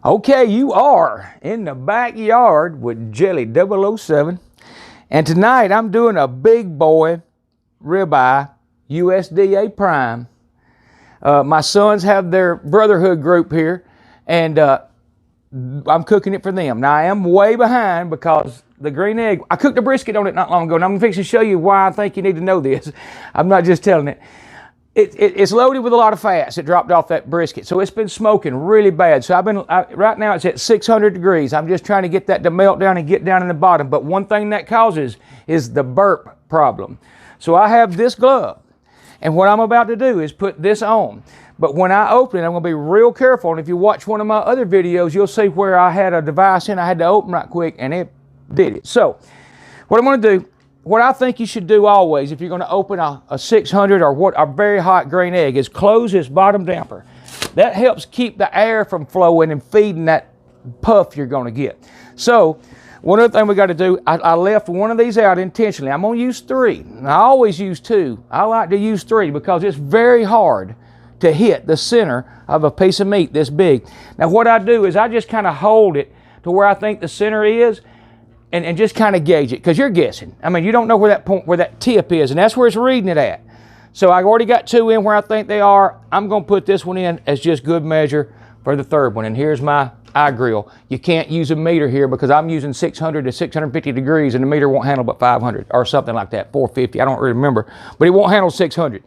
Okay, you are in the backyard with Jelly 007, and tonight I'm doing a big boy ribeye, USDA Prime. My sons have their brotherhood group here, and I'm cooking it for them. Now I am way behind because the green egg, I cooked a brisket on it not long ago, and I'm fixing to show you why I think you need to know this. I'm not just telling it. It's loaded with a lot of fats that dropped off that brisket, so it's been smoking really bad. So right now it's at 600 degrees. I'm just trying to get that to melt down and get down in the bottom. But one thing that causes is the burp problem. So I have this glove, and what I'm about to do is put this on. But when I open it, I'm going to be real careful. And if you watch one of my other videos, you'll see where I had a device in I had to open right quick, and it did it. So what I'm going to do, what I think you should do always if you're going to open a 600 or a very hot green egg is close this bottom damper. That helps keep the air from flowing and feeding that puff you're going to get. So one other thing we got to do, I left one of these out intentionally. I'm going to use 3. I always use 2. I like to use 3 because it's very hard to hit the center of a piece of meat this big. Now what I do is I just kind of hold it to where I think the center is, and just kind of gauge it, because you're guessing. I mean, you don't know where that point, where that tip is, and that's where it's reading it at. So I've already got 2 in where I think they are. I'm going to put this one in as just good measure for the 3rd one. And here's my eye grill. You can't use a meter here because I'm using 600 to 650 degrees, and the meter won't handle but 500 or something like that, 450. I don't really remember, but it won't handle 600.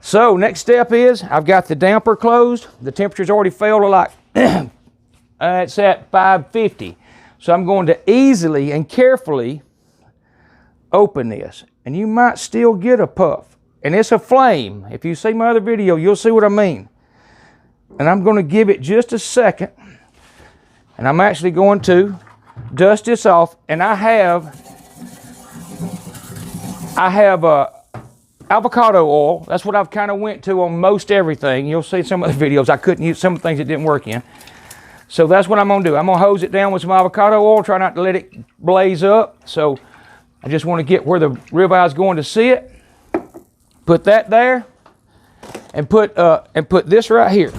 So next step is I've got the damper closed. The temperature's already fell to like it's at 550. So I'm going to easily and carefully open this. And you might still get a puff. And it's a flame. If you see my other video, you'll see what I mean. And I'm going to give it just a second. And I'm actually going to dust this off. And I have avocado oil. That's what I've kind of went to on most everything. You'll see some of the videos. I couldn't use some of the things that didn't work in. So that's what I'm going to do. I'm going to hose it down with some avocado oil, try not to let it blaze up. So I just want to get where the ribeye is going to sit. Put that there, and put this right here.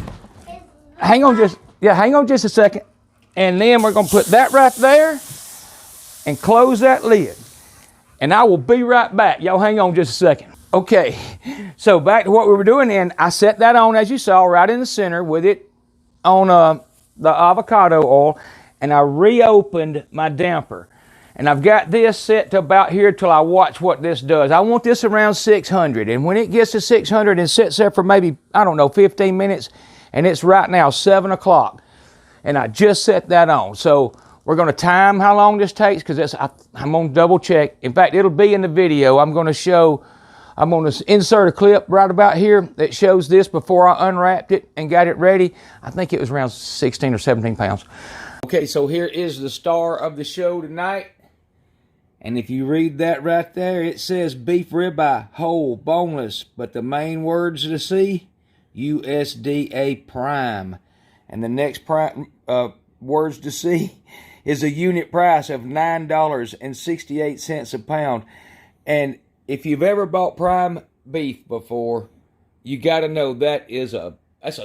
Hang on just a second. And then we're going to put that right there and close that lid. And I will be right back. Y'all hang on just a second. Okay, so back to what we were doing then. I set that on, as you saw, right in the center with it on the avocado oil, and I reopened my damper. And I've got this set to about here till I watch what this does. I want this around 600, and when it gets to 600 and sits there for maybe, I don't know, 15 minutes, and it's right now 7 o'clock, and I just set that on. So we're going to time how long this takes, because I'm going to double check. In fact, it'll be in the video. I'm going to insert a clip right about here that shows this before I unwrapped it and got it ready. I think it was around 16 or 17 pounds. Okay, so here is the star of the show tonight. And if you read that right there, it says beef ribeye, whole, boneless. But the main words to see, USDA Prime. And the next words to see is a unit price of $9.68 a pound. And if you've ever bought prime beef before, you got to know that's a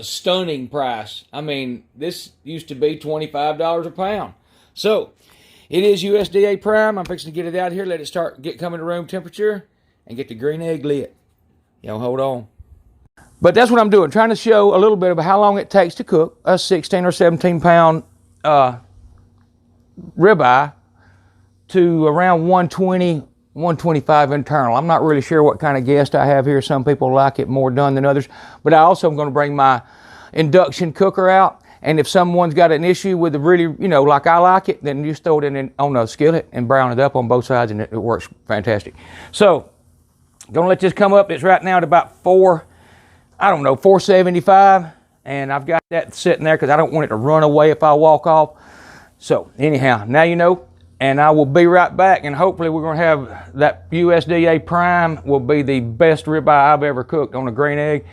stunning price. I mean, this used to be $25 a pound. So it is USDA Prime. I'm fixing to get it out here, let it coming to room temperature, and get the green egg lit. Y'all hold on. But that's what I'm doing, trying to show a little bit of how long it takes to cook a 16 or 17 pound ribeye to around 120, 125 internal. I'm not really sure what kind of guest I have here. Some people like it more done than others. But I also am going to bring my induction cooker out. And if someone's got an issue with the really, like I like it, then you just throw it in on a skillet and brown it up on both sides, and it works fantastic. So, going to let this come up. It's right now at about 475. And I've got that sitting there because I don't want it to run away if I walk off. So, anyhow, now you know. And I will be right back, and hopefully we're going to have that USDA Prime will be the best ribeye I've ever cooked on a green egg.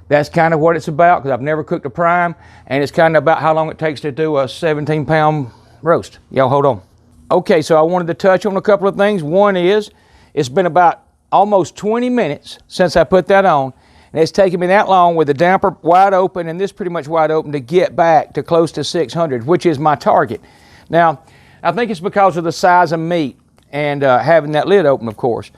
That's kind of what it's about, because I've never cooked a prime, and it's kind of about how long it takes to do a 17-pound roast. Y'all hold on. Okay, so I wanted to touch on a couple of things. One is, it's been about almost 20 minutes since I put that on, And it's taken me that long with the damper wide open and this pretty much wide open to get back to close to 600, which is my target. Now, I think it's because of the size of meat and having that lid open, of course.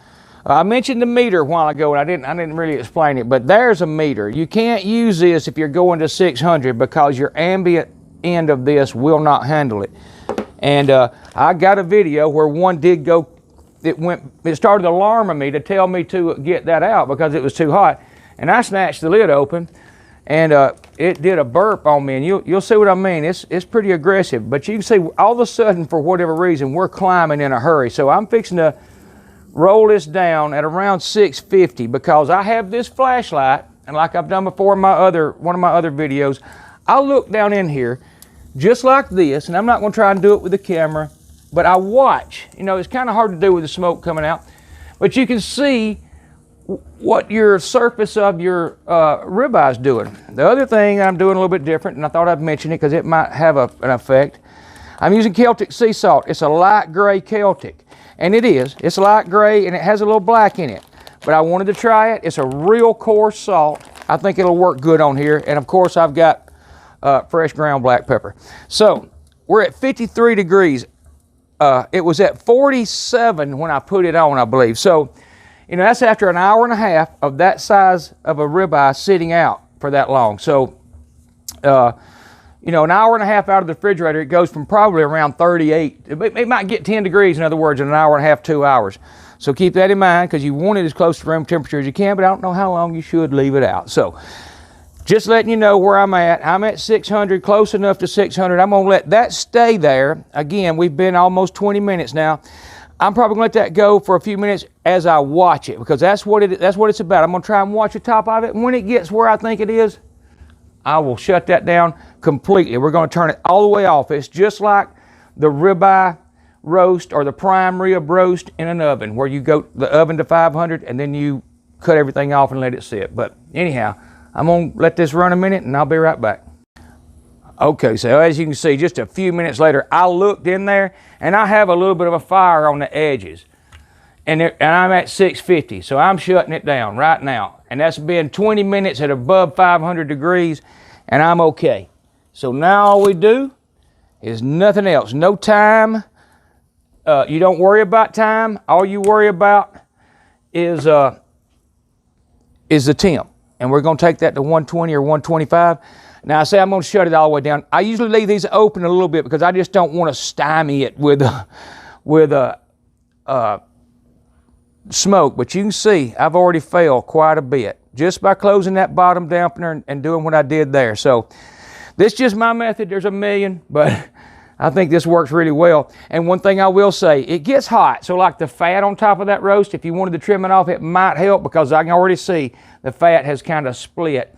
I mentioned the meter a while ago, and I didn't really explain it, but there's a meter. You can't use this if you're going to 600 because your ambient end of this will not handle it. And I got a video where one did go, it started alarming me to tell me to get that out because it was too hot. And I snatched the lid open, and it did a burp on me, and you'll see what I mean. It's pretty aggressive, but you can see all of a sudden, for whatever reason, we're climbing in a hurry. So I'm fixing to roll this down at around 650 because I have this flashlight, and like I've done before in one of my other videos, I'll look down in here just like this, and I'm not going to try and do it with the camera, but I watch. You know, it's kind of hard to do with the smoke coming out, but you can see what your surface of your ribeye is doing. The other thing I'm doing a little bit different, and I thought I'd mention it because it might have an effect. I'm using Celtic sea salt. It's a light gray Celtic, and it is. It's light gray and it has a little black in it, but I wanted to try it. It's a real coarse salt. I think it'll work good on here, and of course I've got fresh ground black pepper. So we're at 53 degrees. It was at 47 when I put it on, I believe. So, you know, that's after an hour and a half of that size of a ribeye sitting out for that long. So, you know, an hour and a half out of the refrigerator, it goes from probably around 38. It might get 10 degrees, in other words, in an hour and a half, 2 hours. So keep that in mind because you want it as close to room temperature as you can, but I don't know how long you should leave it out. So just letting you know where I'm at. I'm at 600, close enough to 600. I'm going to let that stay there. Again, we've been almost 20 minutes now. I'm probably going to let that go for a few minutes as I watch it because that's what it's about. I'm going to try and watch the top of it. And when it gets where I think it is, I will shut that down completely. We're going to turn it all the way off. It's just like the ribeye roast or the prime rib roast in an oven where you go the oven to 500 and then you cut everything off and let it sit. But anyhow, I'm going to let this run a minute and I'll be right back. Okay, so as you can see, just a few minutes later, I looked in there and I have a little bit of a fire on the edges. And I'm at 650, so I'm shutting it down right now. And that's been 20 minutes at above 500 degrees, and I'm okay. So now all we do is nothing else. No time. You don't worry about time. All you worry about is the temp. And we're going to take that to 120 or 125. Now I say I'm going to shut it all the way down. I usually leave these open a little bit because I just don't want to stymie it with smoke. But you can see I've already failed quite a bit just by closing that bottom dampener and doing what I did there. So this is just my method. There's a million, but I think this works really well. And one thing I will say, it gets hot. So like the fat on top of that roast, if you wanted to trim it off, it might help because I can already see the fat has kind of split.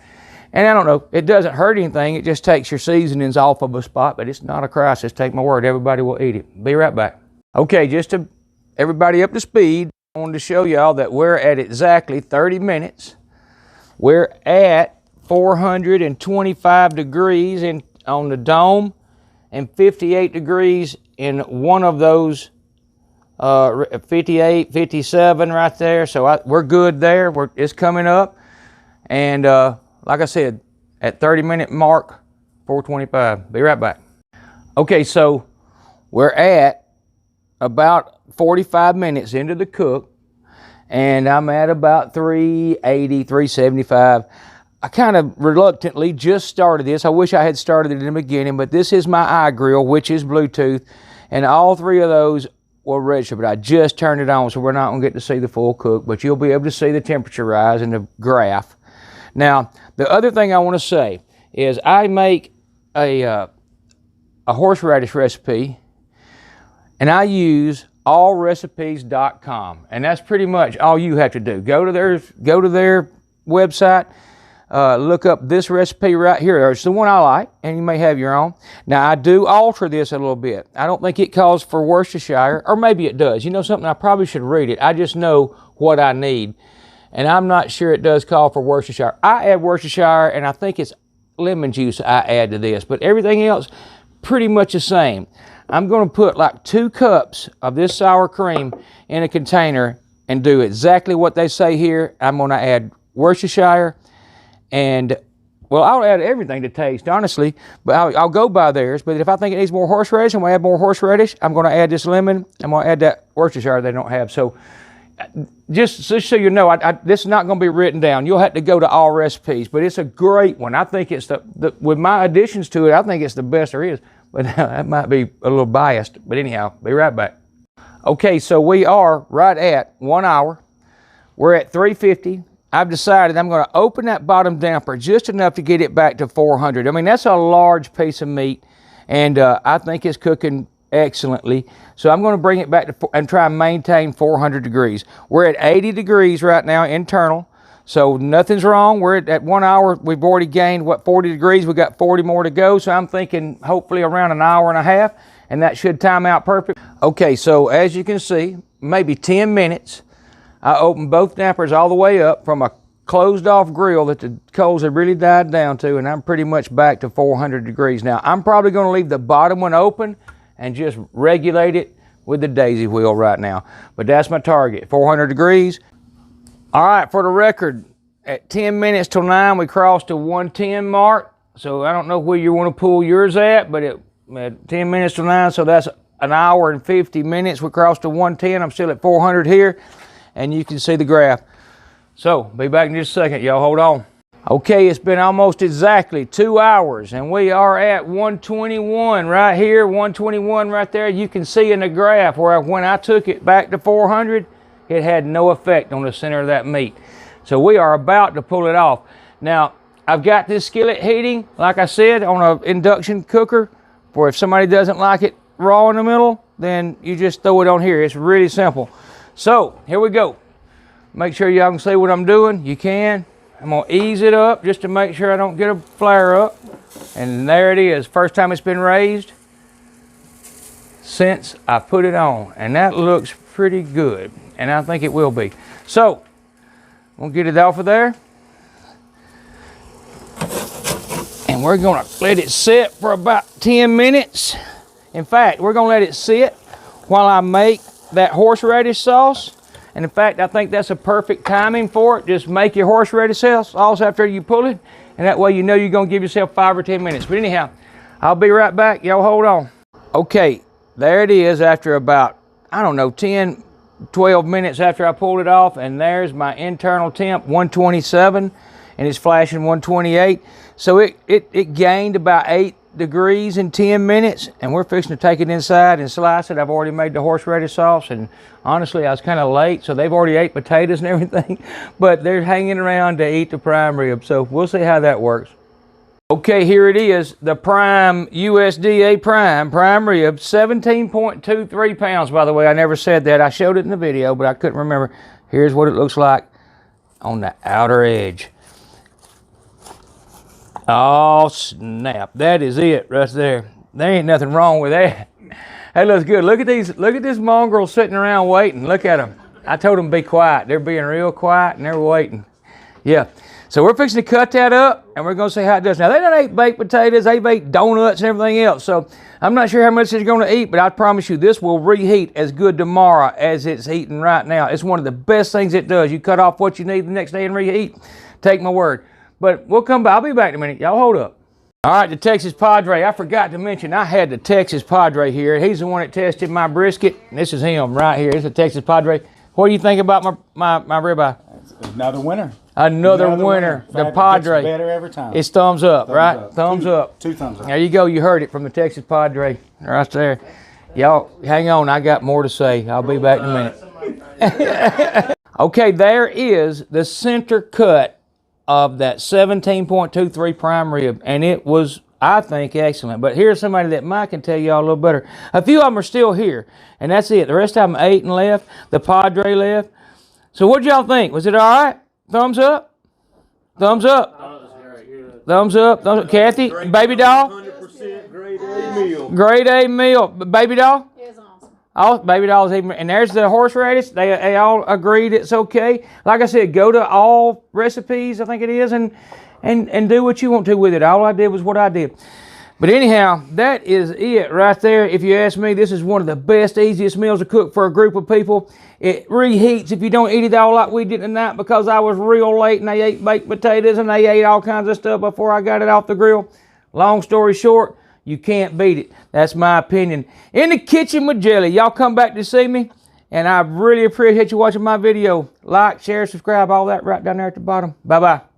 And I don't know, it doesn't hurt anything. It just takes your seasonings off of a spot, but it's not a crisis. Take my word, everybody will eat it. Be right back. Okay, just to everybody up to speed, I wanted to show y'all that we're at exactly 30 minutes. We're at 425 degrees on the dome and 58 degrees in one of those 58, 57 right there. So we're good there. It's coming up. And like I said, at 30-minute mark, 425. Be right back. Okay, so we're at about 45 minutes into the cook, and I'm at about 380, 375. I kind of reluctantly just started this. I wish I had started it in the beginning, but this is my iGrill, which is Bluetooth, and all three of those will register, but I just turned it on, so we're not going to get to see the full cook, but you'll be able to see the temperature rise in the graph. Now, the other thing I want to say is I make a horseradish recipe, and I use allrecipes.com, and that's pretty much all you have to do. Go to their website, look up this recipe right here. It's the one I like, and you may have your own. Now, I do alter this a little bit. I don't think it calls for Worcestershire, or maybe it does. You know something, I probably should read it. I just know what I need, and I'm not sure it does call for Worcestershire. I add Worcestershire, and I think it's lemon juice I add to this, but everything else, pretty much the same. I'm going to put like 2 cups of this sour cream in a container and do exactly what they say here. I'm going to add Worcestershire And well, I'll add everything to taste, honestly, but I'll go by theirs. But if I think it needs more horseradish, I'm going to add more horseradish. I'm going to add this lemon. I'm going to add that Worcestershire they don't have. So just so you know, this is not going to be written down. You'll have to go to all recipes, but it's a great one. I think it's with my additions to it, I think it's the best there is. But that might be a little biased. But anyhow, be right back. Okay, so we are right at 1 hour. We're at 350. I've decided I'm going to open that bottom damper just enough to get it back to 400. I mean, that's a large piece of meat, and I think it's cooking excellently. So I'm going to bring it back to and try and maintain 400 degrees. We're at 80 degrees right now, internal, so nothing's wrong. We're at 1 hour. We've already gained, 40 degrees? We've got 40 more to go, so I'm thinking hopefully around an hour and a half, and that should time out perfect. Okay, so as you can see, maybe 10 minutes. I opened both dampers all the way up from a closed off grill that the coals had really died down to, and I'm pretty much back to 400 degrees. Now, I'm probably going to leave the bottom one open and just regulate it with the daisy wheel right now. But that's my target, 400 degrees. All right, for the record, at 10 minutes till 9, we crossed the 110 mark. So I don't know where you want to pull yours at, but at 10 minutes till 9, so that's an hour and 50 minutes. We crossed the 110. I'm still at 400 here. And you can see the graph. So, be back in just a second, y'all. Hold on. Okay, it's been almost exactly 2 hours, and we are at 121 right here, 121 right there. You can see in the graph where when I took it back to 400, it had no effect on the center of that meat. So we are about to pull it off. Now, I've got this skillet heating, like I said, on an induction cooker, for if somebody doesn't like it raw in the middle, then you just throw it on here. It's really simple. So, here we go. Make sure y'all can see what I'm doing. You can. I'm going to ease it up just to make sure I don't get a flare up. And there it is. First time it's been raised since I put it on. And that looks pretty good. And I think it will be. So, we'll get it off of there. And we're going to let it sit for about 10 minutes. In fact, we're going to let it sit while I make that horseradish sauce. And in fact, I think that's a perfect timing for it. Just make your horseradish sauce after you pull it, and that way you know you're going to give yourself 5 or 10 minutes. But anyhow, I'll be right back. Y'all hold on. Okay, there it is after about, I don't know, 10, 12 minutes after I pulled it off, and there's my internal temp, 127, and it's flashing 128. So it gained about 8 degrees in 10 minutes, and we're fixing to take it inside and slice it. I've already made the horseradish sauce, and honestly, I was kind of late, so they've already ate potatoes and everything, but they're hanging around to eat the prime rib, so we'll see how that works. Okay, here it is, the prime USDA prime rib, 17.23 pounds, by the way. I never said that. I showed it in the video, but I couldn't remember. Here's what it looks like on the outer edge. Oh, snap. That is it right there. There ain't nothing wrong with that. That looks good. Look at these. Look at this mongrel sitting around waiting. Look at them. I told them to be quiet. They're being real quiet, and they're waiting. Yeah. So we're fixing to cut that up, and we're going to see how it does. Now, they done ate baked potatoes. They've ate donuts and everything else. So I'm not sure how much it's going to eat, but I promise you this will reheat as good tomorrow as it's heating right now. It's one of the best things it does. You cut off what you need the next day and reheat. Take my word. But we'll come back. I'll be back in a minute. Y'all hold up. All right, the Texas Padre. I forgot to mention I had the Texas Padre here. He's the one that tested my brisket. This is him right here. This is the Texas Padre. What do you think about my ribeye? Another winner. Another winner. The Padre. Better every time. It's thumbs up, right? Up. Thumbs up. Two thumbs up. There you go. You heard it from the Texas Padre right there. Y'all, hang on. I got more to say. I'll be back in a minute. Okay, there is the center cut of that 17.23 prime rib, and it was, I think, excellent. But here's somebody that Mike can tell y'all a little better. A few of them are still here, and that's it. The rest of them ate and left. The Padre left. So what y'all think? Was it all right? Thumbs up? Thumbs up? Thumbs up? Thumbs up. Kathy? Baby doll? 100% grade A meal. Grade A meal. Baby doll? Oh, baby dolls even, and there's the horseradish. They all agreed it's okay. Like I said, go to all recipes, I think it is, and do what you want to with it. All I did was what I did. But anyhow, that is it right there. If you ask me, this is one of the best, easiest meals to cook for a group of people. It reheats if you don't eat it all like we did tonight, because I was real late and they ate baked potatoes and they ate all kinds of stuff before I got it off the grill. Long story short, you can't beat it. That's my opinion. In the kitchen with Jelly. Y'all come back to see me, and I really appreciate you watching my video. Like, share, subscribe, all that right down there at the bottom. Bye-bye.